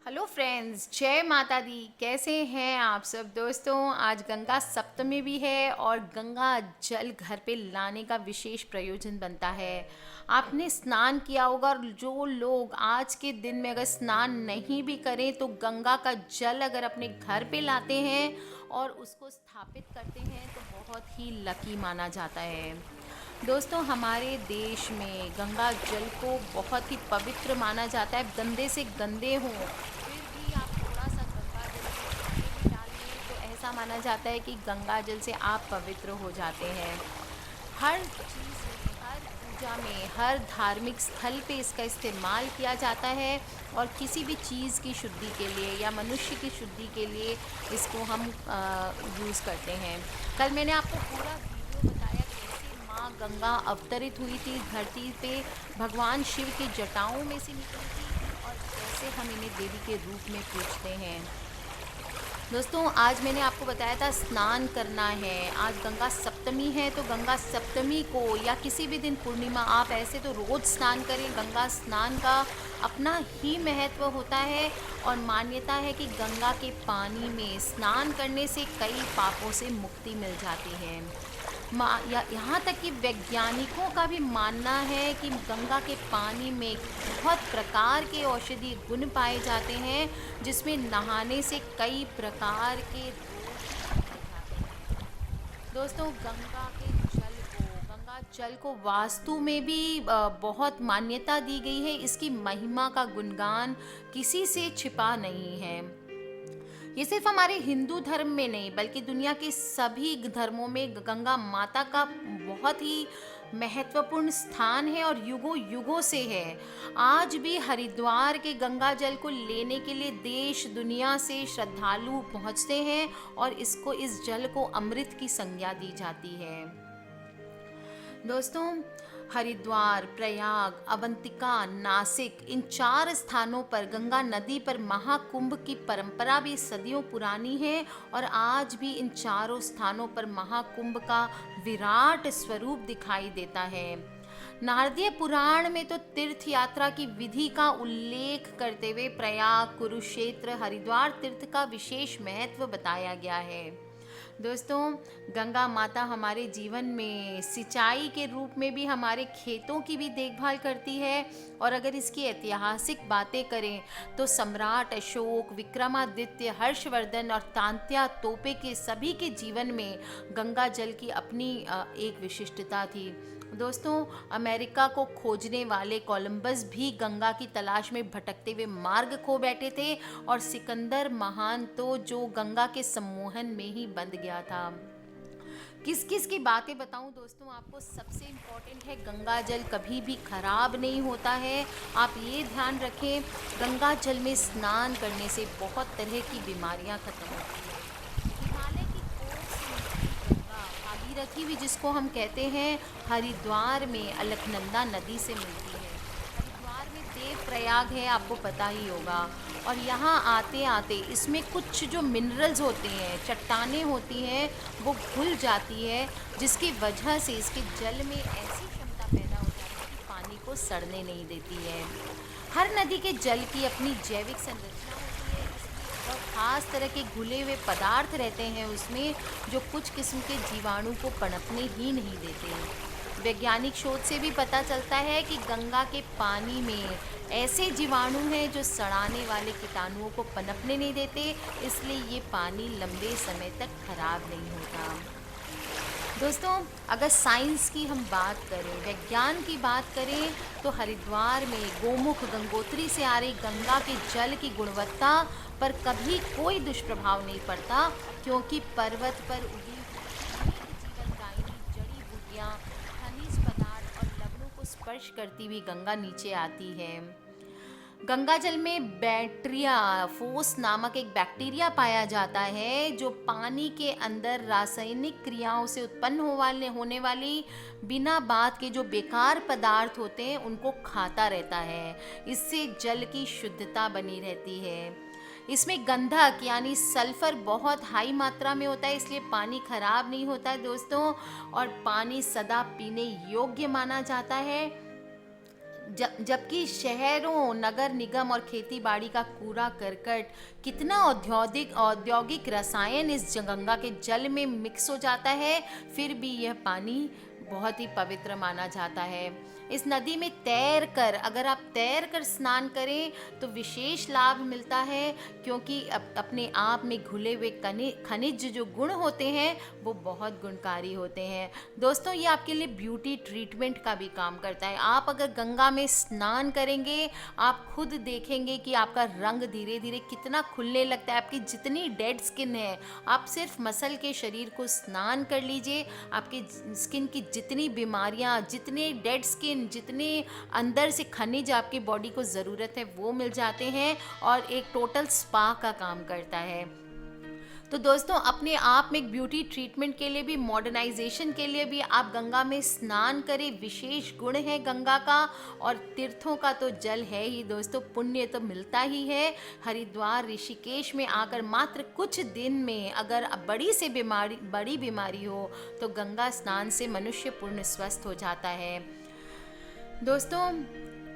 Hello friends, जय माता दी। कैसे हैं आप सब दोस्तों। आज गंगा सप्तमी भी है और गंगा जल घर पे लाने का विशेष प्रयोजन बनता है। आपने स्नान किया होगा और जो लोग आज के दिन में अगर स्नान नहीं भी करें तो गंगा का जल अगर अपने घर पे लाते हैं और उसको स्थापित करते हैं तो बहुत ही लकी माना जाता है। दोस्तों, हमारे देश में गंगा जल को बहुत ही पवित्र माना जाता है। गंदे से गंदे हों फिर भी आप थोड़ा सा गंगा जल को पानी में डाल लें तो ऐसा माना जाता है कि गंगा जल से आप पवित्र हो जाते हैं। हर चीज़ में, हर पूजा में, हर धार्मिक स्थल पे इसका इस्तेमाल किया जाता है और किसी भी चीज़ की शुद्धि के लिए या मनुष्य की शुद्धि के लिए इसको हम यूज़ करते हैं। कल मैंने आपको पूरा वीडियो बताया कैसे माँ गंगा अवतरित हुई थी धरती पे, भगवान शिव की जटाओं में से निकली थी और कैसे हम इन्हें देवी के रूप में पूजते हैं। दोस्तों, आज मैंने आपको बताया था स्नान करना है। आज गंगा सप्तमी है तो गंगा सप्तमी को या किसी भी दिन पूर्णिमा, आप ऐसे तो रोज़ स्नान करें। गंगा स्नान का अपना ही महत्व होता है और मान्यता है कि गंगा के पानी में स्नान करने से कई पापों से मुक्ति मिल जाती है। यहाँ तक कि वैज्ञानिकों का भी मानना है कि गंगा के पानी में बहुत प्रकार के औषधीय गुण पाए जाते हैं जिसमें नहाने से कई प्रकार के रोग निकल जाते हैं। दोस्तों, गंगा जल को वास्तु में भी बहुत मान्यता दी गई है। इसकी महिमा का गुणगान किसी से छिपा नहीं है। ये सिर्फ हमारे हिंदू धर्म में नहीं बल्कि दुनिया के सभी धर्मों में गंगा माता का बहुत ही महत्वपूर्ण स्थान है और युगों युगों से है। आज भी हरिद्वार के गंगा जल को लेने के लिए देश दुनिया से श्रद्धालु पहुंचते हैं और इस जल को अमृत की संज्ञा दी जाती है। दोस्तों, हरिद्वार, प्रयाग, अवंतिका, नासिक, इन 4 स्थानों पर गंगा नदी पर महाकुंभ की परंपरा भी सदियों पुरानी है और आज भी इन चारों स्थानों पर महाकुंभ का विराट स्वरूप दिखाई देता है। नारदीय पुराण में तो तीर्थ यात्रा की विधि का उल्लेख करते हुए प्रयाग, कुरुक्षेत्र, हरिद्वार तीर्थ का विशेष महत्व बताया गया है। दोस्तों, गंगा माता हमारे जीवन में सिंचाई के रूप में भी हमारे खेतों की भी देखभाल करती है और अगर इसकी ऐतिहासिक बातें करें तो सम्राट अशोक, विक्रमादित्य, हर्षवर्धन और तांत्या तोपे के सभी के जीवन में गंगा जल की अपनी एक विशिष्टता थी। दोस्तों, अमेरिका को खोजने वाले कोलंबस भी गंगा की तलाश में भटकते हुए मार्ग खो बैठे थे और सिकंदर महान तो जो गंगा के सम्मोहन में ही बंद गया था। किस किस की बातें बताऊं दोस्तों आपको। सबसे इम्पोर्टेंट है गंगा जल कभी भी खराब नहीं होता है। आप ये ध्यान रखें, गंगा जल में स्नान करने से बहुत तरह की बीमारियां खत्म होती हैं। हिमालय की कोर से निकली गंगा भागीरथी भी जिसको हम कहते हैं, हरिद्वार में अलकनंदा नदी से मिलती है। हरिद्वार में देव प्रयाग है, आपको पता ही होगा। और यहाँ आते आते इसमें कुछ जो मिनरल्स होते हैं, चट्टानें होती हैं, वो घुल जाती है जिसकी वजह से इसके जल में ऐसी क्षमता पैदा हो जाती है कि पानी को सड़ने नहीं देती है। हर नदी के जल की अपनी जैविक संरचना होती है, इसमें बहुत खास तरह के घुले हुए पदार्थ रहते हैं उसमें जो कुछ किस्म के जीवाणु को पनपने ही नहीं देते। वैज्ञानिक शोध से भी पता चलता है कि गंगा के पानी में ऐसे जीवाणु हैं जो सड़ाने वाले कीटाणुओं को पनपने नहीं देते, इसलिए ये पानी लंबे समय तक खराब नहीं होता। दोस्तों, अगर साइंस की हम बात करें, विज्ञान की बात करें तो हरिद्वार में गोमुख गंगोत्री से आ रही गंगा के जल की गुणवत्ता पर कभी कोई दुष्प्रभाव नहीं पड़ता क्योंकि पर्वत पर उगी जीवनदायिनी जड़ी बूटियाँ, खनिज पदार्थ और लवणों को स्पर्श करती हुई गंगा नीचे आती है। गंगा जल में फोस नामक एक बैक्टीरिया पाया जाता है जो पानी के अंदर रासायनिक क्रियाओं से उत्पन्न होने वाली बिना बात के जो बेकार पदार्थ होते हैं उनको खाता रहता है। इससे जल की शुद्धता बनी रहती है। इसमें गंधक यानी सल्फर बहुत हाई मात्रा में होता है, इसलिए पानी खराब नहीं होता है दोस्तों, और पानी सदा पीने योग्य माना जाता है। जबकि शहरों, नगर निगम और खेती बाड़ी का कूड़ा करकट, कितना औद्योगिक औद्योगिक रसायन इस गंगा के जल में मिक्स हो जाता है, फिर भी यह पानी बहुत ही पवित्र माना जाता है। इस नदी में तैर कर, अगर आप तैर कर स्नान करें तो विशेष लाभ मिलता है, क्योंकि अपने आप में घुले हुए खनिज जो गुण होते हैं वो बहुत गुणकारी होते हैं। दोस्तों, ये आपके लिए ब्यूटी ट्रीटमेंट का भी काम करता है। आप अगर गंगा में स्नान करेंगे, आप खुद देखेंगे कि आपका रंग धीरे धीरे कितना खुलने लगता है। आपकी जितनी डेड स्किन है, आप सिर्फ मसल के शरीर को स्नान कर लीजिए, आपके स्किन की जितनी बीमारियां, जितने डेड स्किन, जितने अंदर से खनिज आपकी बॉडी को ज़रूरत है वो मिल जाते हैं, और एक टोटल स्पा का काम करता है। तो दोस्तों, अपने आप में एक ब्यूटी ट्रीटमेंट के लिए भी, मॉडर्नाइजेशन के लिए भी आप गंगा में स्नान करें। विशेष गुण है गंगा का, और तीर्थों का तो जल है ही दोस्तों, पुण्य तो मिलता ही है। हरिद्वार, ऋषिकेश में आकर मात्र कुछ दिन में अगर बड़ी बीमारी हो तो गंगा स्नान से मनुष्य पूर्ण स्वस्थ हो जाता है। दोस्तों,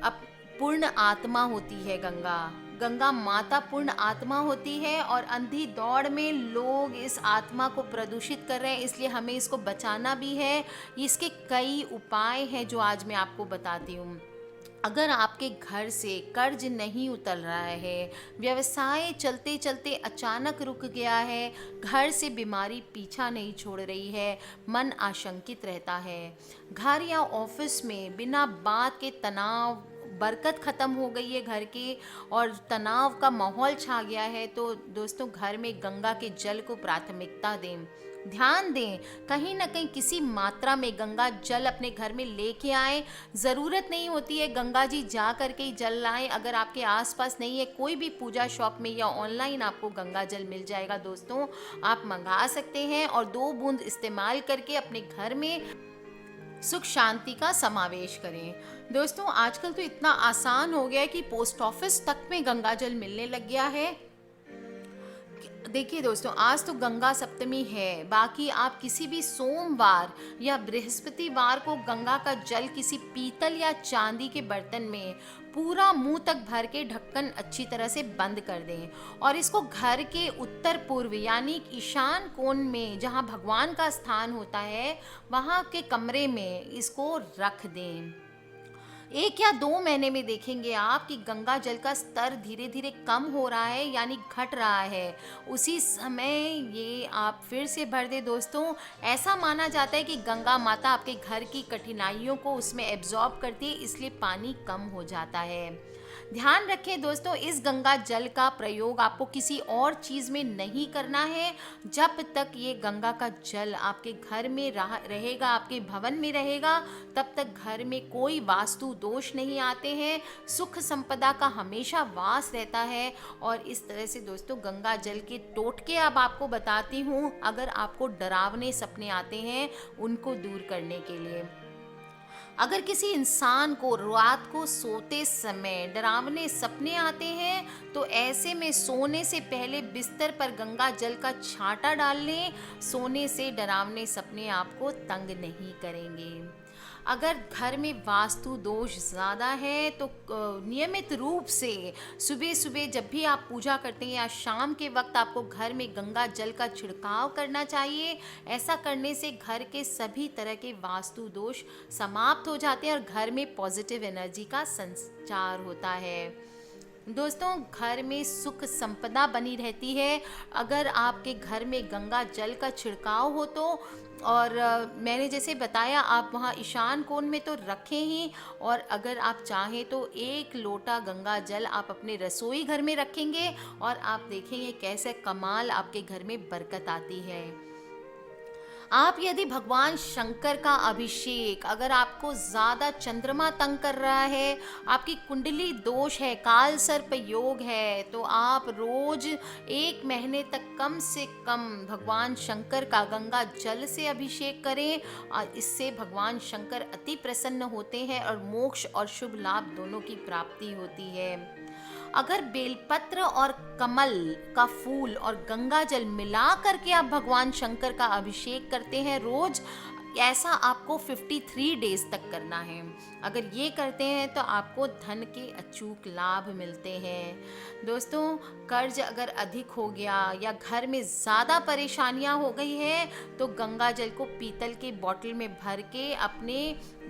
अब पूर्ण आत्मा होती है गंगा। गंगा माता पूर्ण आत्मा होती है, और अंधी दौड़ में लोग इस आत्मा को प्रदूषित कर रहे हैं, इसलिए हमें इसको बचाना भी है। इसके कई उपाय हैं जो आज मैं आपको बताती हूँ। अगर आपके घर से कर्ज नहीं उतर रहा है, व्यवसाय चलते चलते अचानक रुक गया है, घर से बीमारी पीछा नहीं छोड़ रही है, मन आशंकित रहता है, घर या ऑफिस में बिना बात के तनाव, बरकत ख़त्म हो गई है घर की, और तनाव का माहौल छा गया है, तो दोस्तों घर में गंगा के जल को प्राथमिकता दें। ध्यान दें, कहीं ना कहीं किसी मात्रा में गंगा जल अपने घर में लेके आए। ज़रूरत नहीं होती है गंगा जी जा करके ही जल लाएं। अगर आपके आसपास नहीं है, कोई भी पूजा शॉप में या ऑनलाइन आपको गंगा जल मिल जाएगा दोस्तों, आप मंगा सकते हैं, और 2 बूंद इस्तेमाल करके अपने घर में सुख शांति का समावेश करें। दोस्तों, आजकल तो इतना आसान हो गया है कि पोस्ट ऑफिस तक में गंगा जल मिलने लग गया है। देखिए दोस्तों, आज तो गंगा सप्तमी है, बाकी आप किसी भी सोमवार या बृहस्पतिवार को गंगा का जल किसी पीतल या चांदी के बर्तन में पूरा मुंह तक भर के ढक्कन अच्छी तरह से बंद कर दें, और इसको घर के उत्तर पूर्व यानी ईशान कोण में, जहां भगवान का स्थान होता है, वहां के कमरे में इसको रख दें। 1 या 2 महीने में देखेंगे आप कि गंगा जल का स्तर धीरे धीरे कम हो रहा है, यानी घट रहा है। उसी समय ये आप फिर से भर दे दोस्तों। ऐसा माना जाता है कि गंगा माता आपके घर की कठिनाइयों को उसमें एब्जॉर्ब करती है, इसलिए पानी कम हो जाता है। ध्यान रखें दोस्तों, इस गंगा जल का प्रयोग आपको किसी और चीज़ में नहीं करना है। जब तक ये गंगा का जल आपके घर में रहेगा, आपके भवन में रहेगा, तब तक घर में कोई वास्तु दोष नहीं आते हैं, सुख संपदा का हमेशा वास रहता है। और इस तरह से दोस्तों गंगा जल के टोटके अब आपको बताती हूँ, अगर आपको डरावने सपने आते हैं उनको दूर करने के लिए। अगर किसी इंसान को रात को सोते समय डरावने सपने आते हैं, तो ऐसे में सोने से पहले बिस्तर पर गंगा जल का छांटा डाल लें। सोने से डरावने सपने आपको तंग नहीं करेंगे। अगर घर में वास्तु दोष ज़्यादा है तो नियमित रूप से सुबह सुबह जब भी आप पूजा करते हैं या शाम के वक्त आपको घर में गंगा जल का छिड़काव करना चाहिए। ऐसा करने से घर के सभी तरह के वास्तु दोष समाप्त हो जाते हैं और घर में पॉजिटिव एनर्जी का संचार होता है। दोस्तों, घर में सुख संपदा बनी रहती है अगर आपके घर में गंगा जल का छिड़काव हो तो। और मैंने जैसे बताया, आप वहाँ ईशान कोण में तो रखें ही, और अगर आप चाहें तो 1 लोटा गंगा जल आप अपने रसोई घर में रखेंगे और आप देखेंगे कैसे कमाल आपके घर में बरकत आती है। आप यदि भगवान शंकर का अभिषेक, अगर आपको ज़्यादा चंद्रमा तंग कर रहा है, आपकी कुंडली दोष है, काल सर्प योग है, तो आप रोज 1 महीने तक कम से कम भगवान शंकर का गंगा जल से अभिषेक करें। और इससे भगवान शंकर अति प्रसन्न होते हैं और मोक्ष और शुभ लाभ दोनों की प्राप्ति होती है। अगर बेलपत्र और कमल का फूल और गंगा जल मिला करके आप भगवान शंकर का अभिषेक करते हैं रोज, ऐसा आपको 53 डेज तक करना है। अगर ये करते हैं तो आपको धन के अचूक लाभ मिलते हैं। दोस्तों, कर्ज अगर अधिक हो गया या घर में ज़्यादा परेशानियां हो गई है तो गंगा जल को पीतल के बॉटल में भर के अपने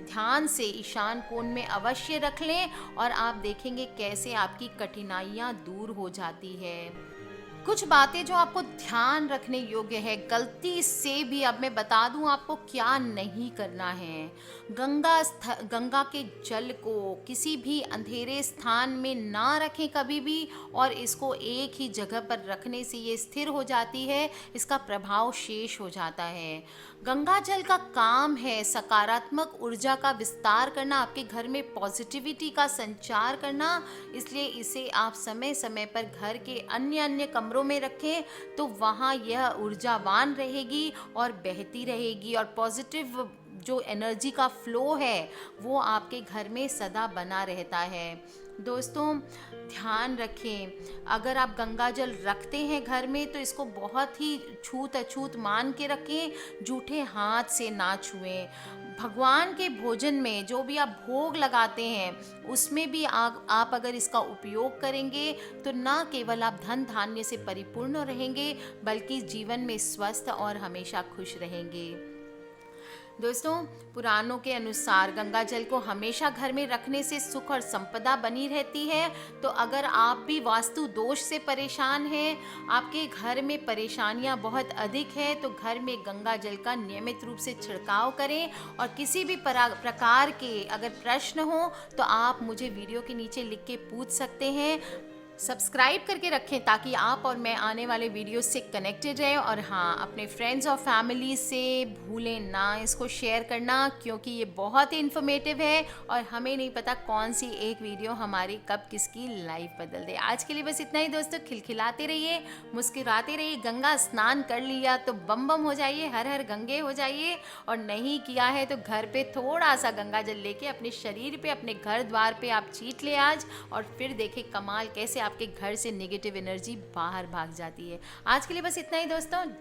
ध्यान से ईशान कोण में अवश्य रख लें और आप देखेंगे कैसे आपकी कठिनाइयां दूर हो जाती है। कुछ बातें जो आपको ध्यान रखने योग्य है, गलती से भी अब मैं बता दूं आपको क्या नहीं करना है। गंगा के जल को किसी भी अंधेरे स्थान में ना रखें कभी भी, और इसको एक ही जगह पर रखने से ये स्थिर हो जाती है, इसका प्रभाव शेष हो जाता है। गंगा जल का काम है सकारात्मक ऊर्जा का विस्तार करना, आपके घर में पॉजिटिविटी का संचार करना, इसलिए इसे आप समय समय पर घर के अन्य अन्य कमरों में रखें तो वहाँ यह ऊर्जावान रहेगी और बहती रहेगी, और पॉजिटिव जो एनर्जी का फ्लो है वो आपके घर में सदा बना रहता है। दोस्तों, ध्यान रखें, अगर आप गंगा जल रखते हैं घर में तो इसको बहुत ही छूत अछूत मान के रखें, जूठे हाथ से ना छुएं। भगवान के भोजन में जो भी आप भोग लगाते हैं उसमें भी आप अगर इसका उपयोग करेंगे तो ना केवल आप धन धान्य से परिपूर्ण रहेंगे बल्कि जीवन में स्वस्थ और हमेशा खुश रहेंगे। दोस्तों, पुराणों के अनुसार गंगा जल को हमेशा घर में रखने से सुख और संपदा बनी रहती है। तो अगर आप भी वास्तु दोष से परेशान हैं, आपके घर में परेशानियां बहुत अधिक है, तो घर में गंगा जल का नियमित रूप से छिड़काव करें। और किसी भी प्रकार के अगर प्रश्न हो तो आप मुझे वीडियो के नीचे लिख के पूछ सकते हैं। सब्सक्राइब करके रखें ताकि आप और मैं आने वाले वीडियो से कनेक्टेड रहें। और हाँ, अपने फ्रेंड्स और फैमिली से भूलें ना इसको शेयर करना, क्योंकि ये बहुत ही इन्फॉर्मेटिव है और हमें नहीं पता कौन सी एक वीडियो हमारी कब किसकी लाइफ बदल दे। आज के लिए बस इतना ही दोस्तों, खिलखिलाते रहिए, मुस्कुराते रहिए। गंगा स्नान कर लिया तो बम बम हो जाइए, हर हर गंगे हो जाइए, और नहीं किया है तो घर पे थोड़ा सा गंगा जल लेके अपने शरीर पे, अपने घर द्वार पे आप छींट ले आज, और फिर देखें कमाल कैसे आपके घर से नेगेटिव एनर्जी बाहर भाग जाती है। आज के लिए बस इतना ही दोस्तों।